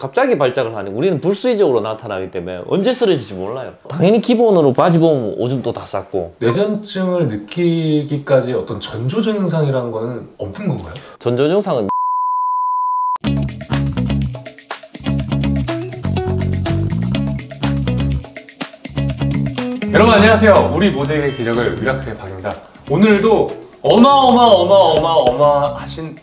갑자기 발작을 하니 우리는 불수의적으로 나타나기 때문에 언제 쓰러질지 몰라요. 당연히 기본으로 바지 보면 오줌도 다 쌌고. 뇌전증을 느끼기까지 어떤 전조 증상이라는 거는 없는 건가요? 전조 증상은 여러분 안녕하세요. 우리 모두의 기적을 미라클의 박입니다. 오늘도 어마어마하신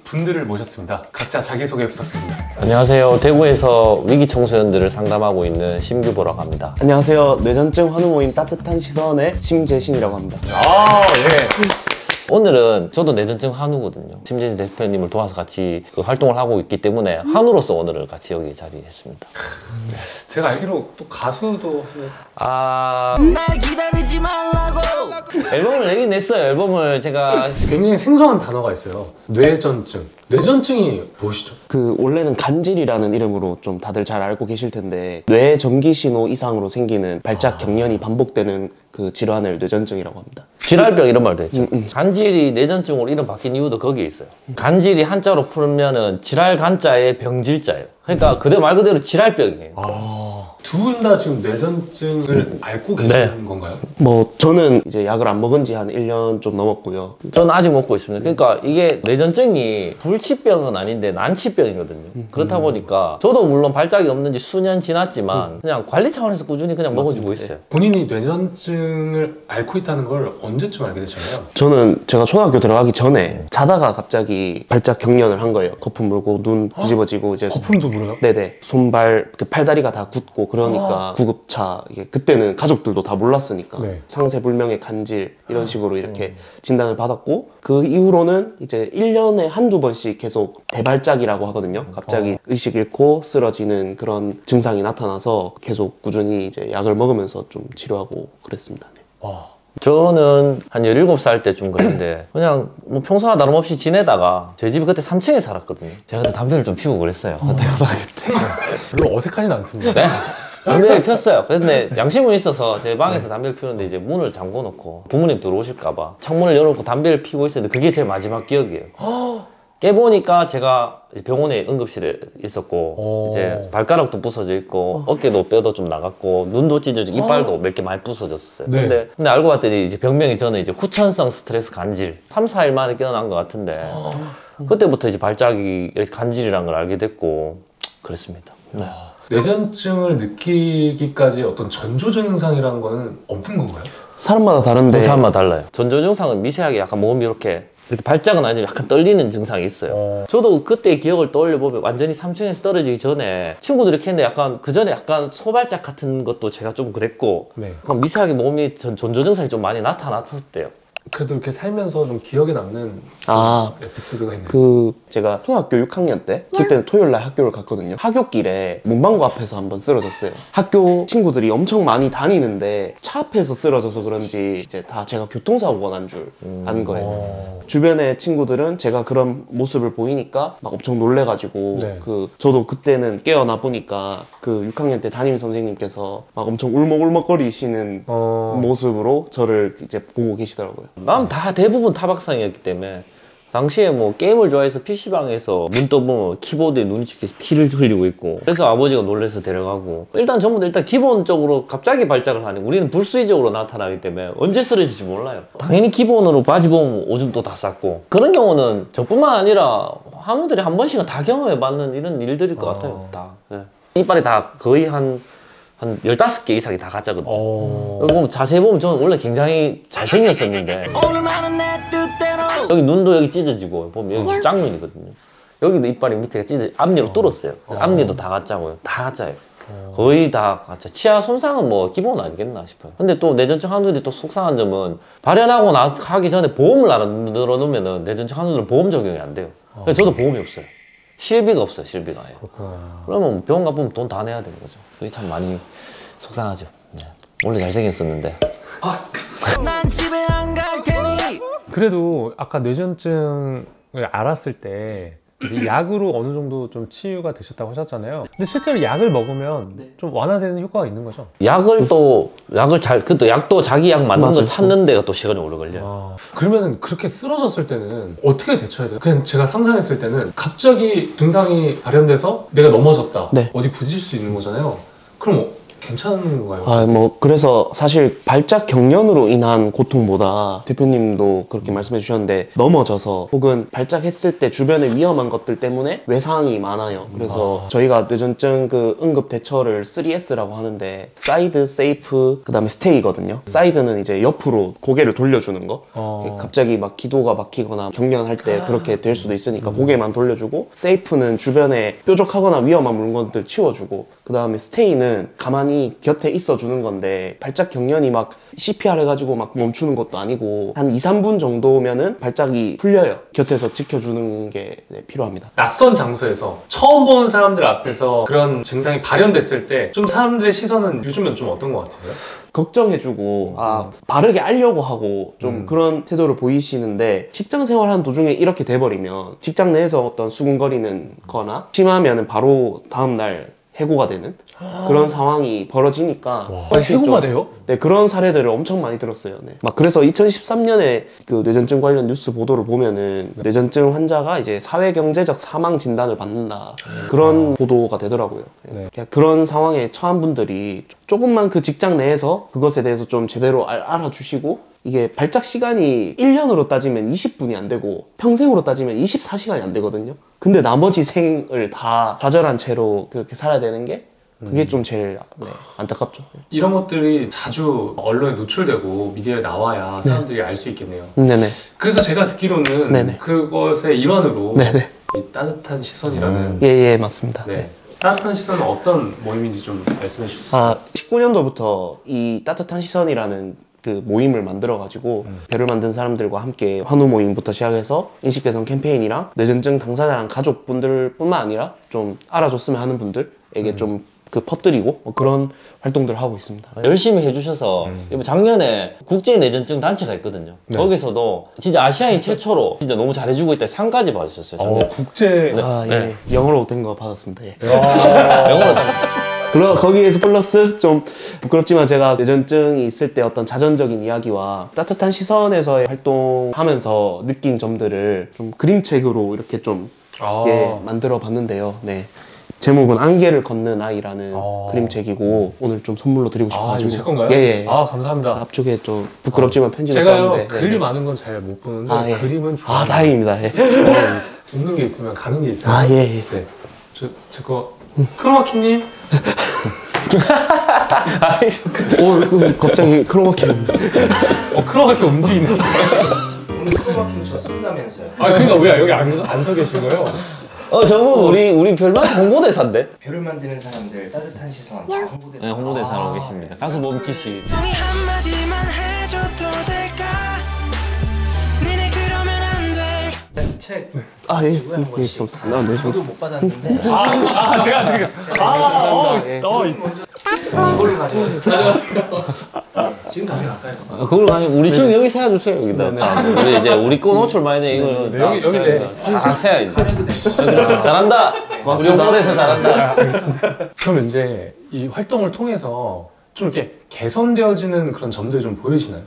분들을 모셨습니다. 각자 자기소개 부탁드립니다. 안녕하세요. 대구에서 위기 청소년들을 상담하고 있는 심규보라고 합니다. 안녕하세요. 뇌전증 환우 모임 따뜻한 시선의 심재신이라고 합니다. 예. 오늘은 저도 뇌전증 한우거든요. 심재진 대표님을 도와서 같이 활동을 하고 있기 때문에 한우로서 오늘을 같이 여기 자리했습니다. 제가 알기로 또 가수도 날 기다리지 말라고 앨범을 내긴 냈어요. 앨범을 제가 굉장히 생소한 단어가 있어요. 뇌전증. 뇌전증이 무엇이죠? 원래는 간질이라는 이름으로 좀 다들 잘 알고 계실 텐데 뇌 전기 신호 이상으로 생기는 발작 경련이 반복되는 그 질환을 뇌전증이라고 합니다. 질환병 이런 말도 했죠. 간질이 뇌전증으로 이름 바뀐 이유도 거기에 있어요. 간질이 한자로 풀면은 질할 간자에 병질자예요. 그러니까 그대 말 그대로 질환병이에요. 두 분 다 지금 뇌전증을 앓고 계시는 건가요? 저는 이제 약을 안 먹은 지 한 1년 좀 넘었고요. 저는 아직 먹고 있습니다. 그러니까 이게 뇌전증이 불치병은 아닌데 난치병이거든요. 그렇다 보니까 저도 물론 발작이 없는지 수년 지났지만 그냥 관리 차원에서 꾸준히 그냥 먹어주고 있어요. 본인이 뇌전증을 앓고 있다는 걸 언제쯤 알게 되셨나요? 저는 제가 초등학교 들어가기 전에 자다가 갑자기 발작 경련을 한 거예요. 거품 물고 눈 뒤집어지고 이제 거품도 물어요? 네네. 손발 팔다리가 다 굳고 그러니까 구급차 그때는 가족들도 다 몰랐으니까 네. 상세불명의 간질 이런 식으로 이렇게 진단을 받았고 그 이후로는 이제 1년에 한두 번씩 계속 대발작이라고 하거든요. 갑자기 의식 잃고 쓰러지는 그런 증상이 나타나서 계속 꾸준히 이제 약을 먹으면서 좀 치료하고 그랬습니다. 네. 저는 한 17살 때쯤 그랬는데 그냥 뭐 평소와 다름없이 지내다가 제 집이 그때 3층에 살았거든요. 제가 그때 담배를 좀 피우고 그랬어요. 그때 고등학교 때. 별로 어색하진 않습니다. 네? 담배를 폈어요. 그런데 양심은 있어서 제 방에서 담배를 피우는데 이제 문을 잠궈 놓고 부모님 들어오실까봐 창문을 열어놓고 담배를 피우고 있었는데 그게 제 마지막 기억이에요. 깨보니까 제가 병원에 응급실에 있었고 이제 발가락도 부서져 있고 어깨도 뼈도 좀 나갔고 눈도 찢어지고 이빨도 몇 개 많이 부서졌어요. 네. 근데 알고 봤더니 이제 병명이 저는 이제 후천성 스트레스 간질 3-4일 만에 깨어난 것 같은데 그때부터 이제 발작이 간질이란 걸 알게 됐고 그랬습니다. 네. 뇌전증을 느끼기까지 어떤 전조 증상이라는 거는 없는 건가요? 사람마다 다른데 사람마다 달라요. 전조 증상은 미세하게 약간 몸이 이렇게 발작은 아니지만 약간 떨리는 증상이 있어요. 저도 그때 기억을 떠올려보면 완전히 3층에서 떨어지기 전에 친구들이 이렇게 했는데 약간 그 전에 약간 소발작 같은 것도 제가 좀 그랬고 네. 미세하게 몸이 전조 증상이 좀 많이 나타났었대요. 그래도 이렇게 살면서 좀 기억에 남는 에피소드가 있네요. 제가 초등학교 6학년 때 그때는 토요일날 학교를 갔거든요. 하굣길에 문방구 앞에서 한번 쓰러졌어요. 학교 친구들이 엄청 많이 다니는데 차 앞에서 쓰러져서 그런지 이제 다 제가 교통사고가 난 줄 아는 거예요. 주변의 친구들은 제가 그런 모습을 보이니까 막 엄청 놀래가지고 네. 저도 그때는 깨어나 보니까 그 6학년 때 담임 선생님께서 막 엄청 울먹울먹거리시는 모습으로 저를 이제 보고 계시더라고요. 난 다 대부분 타박상이었기 때문에 당시에 뭐 게임을 좋아해서 PC방에서 눈 떠보면 키보드에 눈이 찍혀서 피를 흘리고 있고 그래서 아버지가 놀라서 데려가고 일단 전부 다 일단 기본적으로 갑자기 발작을 하니 우리는 불수의적으로 나타나기 때문에 언제 쓰러질지 몰라요. 당연히 기본으로 바지 보면 오줌도 다 쌌고 그런 경우는 저뿐만 아니라 한우들이 한 번씩은 다 경험해봤는 이런 일들일 것 같아요. 다. 네. 이빨이 다 거의 한 15개 이상이 다 가짜거든요. 보면 자세히 보면 저는 원래 굉장히 잘생겼었는데 여기 눈도 여기 찢어지고 보면 여기 짝눈이거든요. 여기도 이빨이 밑에가 앞니로 뚫었어요. 앞니도 다 가짜고요. 다 가짜예요. 거의 다 가짜. 치아 손상은 뭐 기본 아니겠나 싶어요. 근데 또 뇌전증 한우들이 또 속상한 점은 발현하고 나서 하기 전에 보험을 늘어놓으면 뇌전증 한우들은 보험 적용이 안 돼요. 그래서 저도 보험이 없어요. 실비가 없어요. 실비가 아예. 그러면 병원 가보면 돈 다 내야 되는 거죠. 그게 참 많이 속상하죠. 네. 원래 잘생겼었는데. 난 집에 안 갈 테니. 그래도 아까 뇌전증을 알았을 때 이제 약으로 어느 정도 좀 치유가 되셨다고 하셨잖아요. 근데 실제로 약을 먹으면 좀 완화되는 효과가 있는 거죠? 그것도 약도 자기 약 맞는 맞아요. 거 찾는 데가 또 시간이 오래 걸려요. 그러면은 그렇게 쓰러졌을 때는 어떻게 대처해야 돼요? 그냥 제가 상상했을 때는 갑자기 증상이 발현돼서 내가 넘어졌다. 네. 어디 부딪힐 수 있는 거잖아요. 그럼 괜찮은 건가요? 뭐 그래서 사실 발작 경련으로 인한 고통보다 대표님도 그렇게 말씀해 주셨는데 넘어져서 혹은 발작했을 때 주변에 위험한 것들 때문에 외상이 많아요. 그래서 저희가 뇌전증 그 응급 대처를 3S라고 하는데 사이드, 세이프, 그 다음에 스테이거든요. 사이드는 이제 옆으로 고개를 돌려주는 거. 갑자기 막 기도가 막히거나 경련할 때 그렇게 될 수도 있으니까 고개만 돌려주고, 세이프는 주변에 뾰족하거나 위험한 물건들 치워주고, 그 다음에 스테이는 가만히 곁에 있어주는 건데 발작 경련이 막 CPR 해가지고 막 멈추는 것도 아니고 한 2-3분 정도면은 발작이 풀려요. 곁에서 지켜주는 게 필요합니다. 낯선 장소에서 처음 보는 사람들 앞에서 그런 증상이 발현됐을 때 좀 사람들의 시선은 요즘은 좀 어떤 것 같아요? 걱정해주고 바르게 알려고 하고 좀 그런 태도를 보이시는데, 직장 생활하는 도중에 이렇게 돼버리면 직장 내에서 어떤 수군거리는 거나 심하면은 바로 다음날 해고가 되는 그런 상황이 벌어지니까 해고가 돼요? 네, 그런 사례들을 엄청 많이 들었어요. 네. 막 그래서 2013년에 그 뇌전증 관련 뉴스 보도를 보면은 뇌전증 환자가 이제 사회경제적 사망 진단을 받는다, 그런 보도가 되더라고요. 네. 그냥 그런 상황에 처한 분들이 조금만 그 직장 내에서 그것에 대해서 좀 제대로 알아주시고, 이게 발작 시간이 1년으로 따지면 20분이 안 되고 평생으로 따지면 24시간이 안 되거든요. 근데 나머지 생을 다 좌절한 채로 그렇게 살아야 되는 게 그게 좀 제일 안타깝죠. 이런 것들이 자주 언론에 노출되고 미디어에 나와야 사람들이 알 수 있겠네요. 네네. 그래서 제가 듣기로는 네네. 그것의 일환으로 네네. 이 따뜻한 시선이라는 예, 맞습니다. 네. 따뜻한 시선은 어떤 모임인지 좀 말씀해 주실 수 있어요? 19년도부터 이 따뜻한 시선이라는 그 모임을 만들어가지고 배를 만든 사람들과 함께 환우 모임부터 시작해서 인식 개선 캠페인이랑 뇌전증 당사자랑 가족분들 뿐만 아니라 좀 알아줬으면 하는 분들에게 좀 그 퍼뜨리고 뭐 그런 활동들을 하고 있습니다. 열심히 해주셔서 이번 작년에 국제 뇌전증 단체가 있거든요. 네. 거기서도 진짜 아시아인 최초로 진짜 너무 잘해주고 있다 상까지 받으셨어요. 작년에. 국제 예. 영어로 된 거 받았습니다. 예. 영어로 그리고 거기에서 플러스 좀 부끄럽지만 제가 뇌전증이 있을 때 어떤 자전적인 이야기와 따뜻한 시선에서의 활동하면서 느낀 점들을 좀 그림책으로 이렇게 좀 만들어 봤는데요. 네. 제목은 안개를 걷는 아이라는 그림책이고 오늘 좀 선물로 드리고 싶어가지고. 이거 제 건가요? 예. 감사합니다. 그래서 앞쪽에 좀 부끄럽지만 편지를 제가요, 썼는데 그림 많은 건 잘 못 보는데 예. 그림은 좋아요. 다행입니다. 예. 웃는 게 있으면 가는 게 있어요. 예. 네. 제 거 크로마키님. 갑자기 크로마키. 크로마키 움직이네. 오늘 크로마킹 저 쓴다면서요? 그러니까 왜 여기 안 서 계신 거예요? 저분 우리 별만 홍보대사인데? 별을 만드는 사람들 따뜻한 시선 홍보대사. 네, 홍보대사로 계십니다. 가수 몸키 씨. 형이 한마디만 해줘도 될까? 니네 그러면 안 돼. 책 예. 한 권씩. 감사합니다. 네, 저도 못 받았는데 제가 드리겠습니다. 이걸로 가져가세요. 지금 가져갈까요? 그걸 아니 우리 지금 여기 세워주세요 여기다. 우리 이제 우리 거 노출 많이 돼 이거. 여기 다 세야 이제. 잘한다. 우리 홍보대사 잘한다. 그럼 이제 이 활동을 통해서 좀 이렇게 개선되어지는 그런 점들이 좀 보이시나요?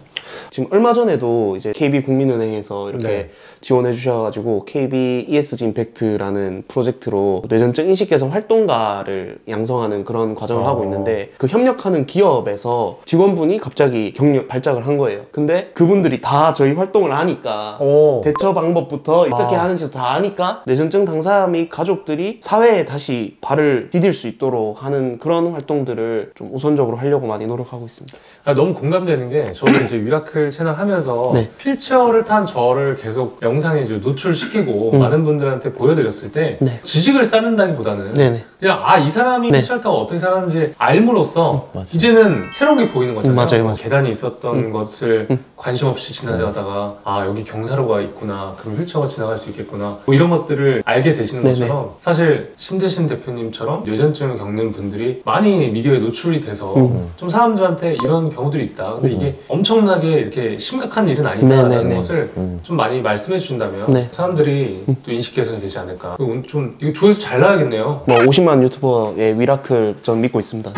지금 얼마 전에도 이제 KB국민은행에서 이렇게 지원해 주셔가지고 KB ESG 임팩트라는 프로젝트로 뇌전증 인식 개선 활동가를 양성하는 그런 과정을 하고 있는데, 그 협력하는 기업에서 직원분이 갑자기 발작을 한 거예요. 근데 그분들이 다 저희 활동을 아니까 대처 방법부터 어떻게 하는지도 다 아니까 뇌전증 당사 및 가족들이 사회에 다시 발을 디딜 수 있도록 하는 그런 활동들을 좀 우선적으로 하려고 많이 노력하고 있습니다. 너무 공감되는 게 저도 이제 미라클 채널 하면서 휠체어를 탄 저를 계속 영상에 이제 노출시키고 많은 분들한테 보여드렸을 때 지식을 쌓는다기보다는 그냥 이 사람이 휠체어 타고 어떻게 살았는지 알므로써 이제는 새로운 게 보이는 거잖아요. 맞아요. 계단이 있었던 것을 관심 없이 지나가다가 아 여기 경사로가 있구나, 그럼 휠체어가 지나갈 수 있겠구나, 뭐 이런 것들을 알게 되시는 것처럼 사실 신대신 대표님처럼 뇌전증을 겪는 분들이 많이 미디어에 노출이 돼서 좀 사람들한테 이런 경우들이 있다, 근데 이게 엄청나게 이렇게 심각한 일은 아니다라는 것을 좀 많이 말씀해 주신다면 사람들이 또 인식 개선이 되지 않을까. 오늘 좀 이거 조회수 잘 나가겠네요. 뭐 50만 유튜버의 미라클 전 믿고 있습니다.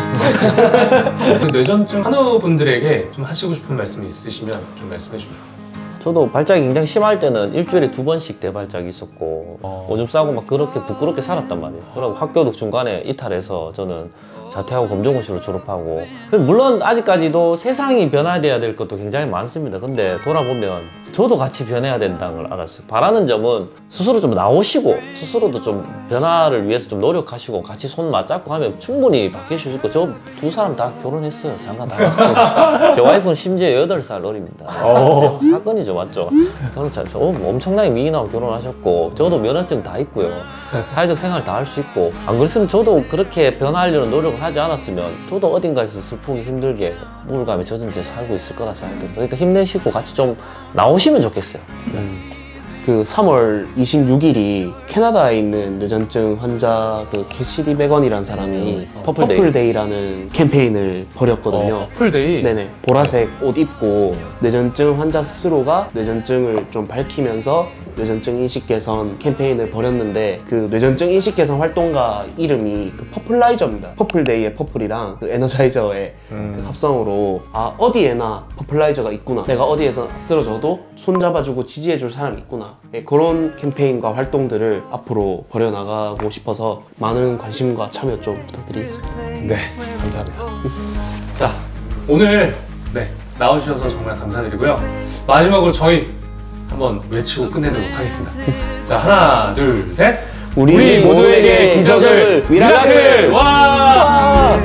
뇌전증 환우분들에게 좀 하시고 싶은 말씀이 있으시면 좀 말씀해 주십시오. 저도 발작이 굉장히 심할 때는 일주일에 2번씩 대발작이 있었고 오줌 싸고 막 그렇게 부끄럽게 살았단 말이에요. 그리고 학교도 중간에 이탈해서 저는 자퇴하고 검정고시로 졸업하고, 물론 아직까지도 세상이 변화돼야 될 것도 굉장히 많습니다. 근데 돌아보면 저도 같이 변해야 된다는 걸 알았어요. 바라는 점은 스스로 좀 나오시고 스스로도 좀 변화를 위해서 좀 노력하시고 같이 손 맞잡고 하면 충분히 바뀌실 수 있고, 저 두 사람 다 결혼했어요. 장가 다 갔어요. 제 와이프는 심지어 8살 어립니다. 사건이죠, 맞죠? 저는 엄청나게 미인하고 결혼하셨고 저도 면허증 다 있고요. 사회적 생활 다 할 수 있고, 안 그랬으면 저도 그렇게 변화하려는 노력을 하지 않았으면 저도 어딘가에서 슬프게 힘들게 우울감에 젖은 채 살고 있을 거라 생각해요. 그러니까 힘내시고 같이 좀 나오시면 좋겠어요. 그 3월 26일이 캐나다에 있는 뇌전증 환자 그 캐시디 베건이라는 사람이 퍼플데이라는 캠페인을 벌였거든요. 퍼플데이? 네네. 보라색 옷 입고 뇌전증 환자 스스로가 뇌전증을 좀 밝히면서 뇌전증 인식 개선 캠페인을 벌였는데, 그 뇌전증 인식 개선 활동가 이름이 그 퍼플라이저입니다. 퍼플데이의 퍼플이랑 그 에너자이저의 그 합성으로 아 어디에나 퍼플라이저가 있구나, 내가 어디에서 쓰러져도 손잡아주고 지지해줄 사람이 있구나, 네, 그런 캠페인과 활동들을 앞으로 벌여나가고 싶어서 많은 관심과 참여 좀 부탁드리겠습니다. 네, 감사합니다. 자, 오늘 나오셔서 정말 감사드리고요. 마지막으로 저희 한번 외치고 끝내도록 하겠습니다. 자, 하나, 둘, 셋. 우리 모두에게 기적을, 미라클! 와!